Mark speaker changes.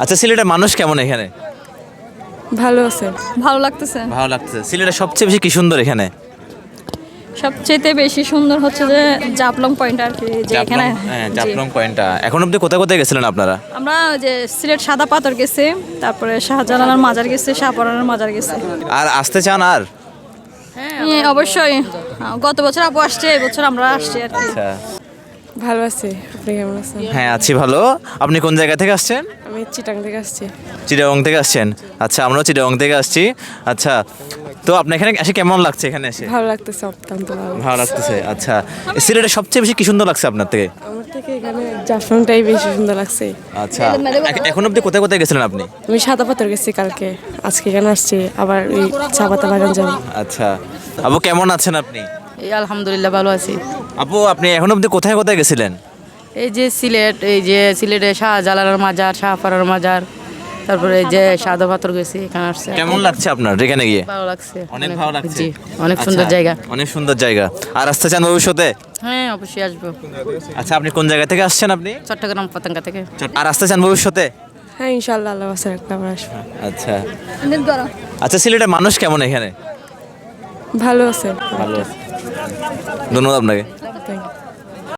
Speaker 1: আচ্ছা, সিলেটের মানুষ কেমন এখানে?
Speaker 2: ভালো আছে।
Speaker 3: ভালো লাগতেছে।
Speaker 1: ভালো লাগতেছে। সিলেটের সবচেয়ে বেশি কি সুন্দর এখানে?
Speaker 3: সবচেয়ে বেশি সুন্দর হচ্ছে যে জাফলং পয়েন্ট আর কি, যে এখানে জি।
Speaker 1: জাফলং পয়েন্টটা। এখন অবধি কোথায় কোথায় গেছিলেন আপনারা?
Speaker 3: আমরা যে সিলেট সাদা পাথর গেছি, তারপরে শাহজালালের মাজার গেছি, শাহপরানের মাজার গেছি।
Speaker 1: আর আসতে চান আর?
Speaker 3: হ্যাঁ, অবশ্যই। গত বছর আপু আসছে, এই বছর আমরা আসছি আর কি।
Speaker 1: আচ্ছা,
Speaker 2: ভালো আছে। আপনি কেমন আছেন?
Speaker 1: হ্যাঁ আছি ভালো। আপনি কোন জায়গা থেকে আসছেন?
Speaker 2: আমি চিটাং থেকে আসছি।
Speaker 1: চিটাগং থেকে আসছেন? আচ্ছা, আমরাও চিটাগং থেকে আসছি। আচ্ছা, তো আপনার এখানে এসে কেমন লাগছে? এখানে এসে
Speaker 2: ভালো লাগতেছে, অত্যন্ত ভালো।
Speaker 1: ভালো লাগতেছে। আচ্ছা, সিলেটে সবচেয়ে বেশি কি সুন্দর লাগছে আপনার থেকে?
Speaker 2: আমার থেকে এখানে জাফলংটাই বেশি সুন্দর লাগছে।
Speaker 1: আচ্ছা, এখন অবধি কোথায় কোথায় গেছিলেন আপনি?
Speaker 2: আমি সাদা পাথর গেছি কালকে, আজকে এখানে আসছি, আবার ওই চা পাতা বাগান যাবো।
Speaker 1: আচ্ছা, আপু কেমন আছেন আপনি?
Speaker 4: এই আলহামদুলিল্লাহ ভালো আছি।
Speaker 1: আপু আপনি এখন অবধি কোথায় কোথায় গেছিলেন?
Speaker 4: এই যে সিলেট, এই যে সিলেটে শাহজালালের মাজার, শাহপাড়ার মাজার, তারপরে এই যে সাদা পাথর গেছি, এখানে আসছে।
Speaker 1: কেমন লাগছে আপনার এখানে গিয়ে?
Speaker 4: ভালো লাগছে,
Speaker 1: অনেক ভালো লাগছে।
Speaker 4: জি, অনেক সুন্দর
Speaker 1: আচ্ছা,
Speaker 4: জায়গা।
Speaker 1: অনেক সুন্দর জায়গা। আর আসতে চান ভবিষ্যতে?
Speaker 4: হ্যাঁ, অবশ্যই আসবো।
Speaker 1: আচ্ছা, আপনি কোন জায়গা থেকে আসছেন আপনি?
Speaker 4: চট্টগ্রাম পতেঙ্গা থেকে।
Speaker 1: আর আসতে চান ভবিষ্যতে?
Speaker 2: হ্যাঁ, ইনশাল্লাহ আল্লাহ বাসার একটা আবার আসবো।
Speaker 1: আচ্ছা আচ্ছা, সিলেটের মানুষ কেমন এখানে?
Speaker 2: ভালো আছে।
Speaker 1: ভালো আছে। ধন্যবাদ আপনাকে।
Speaker 2: Thank you.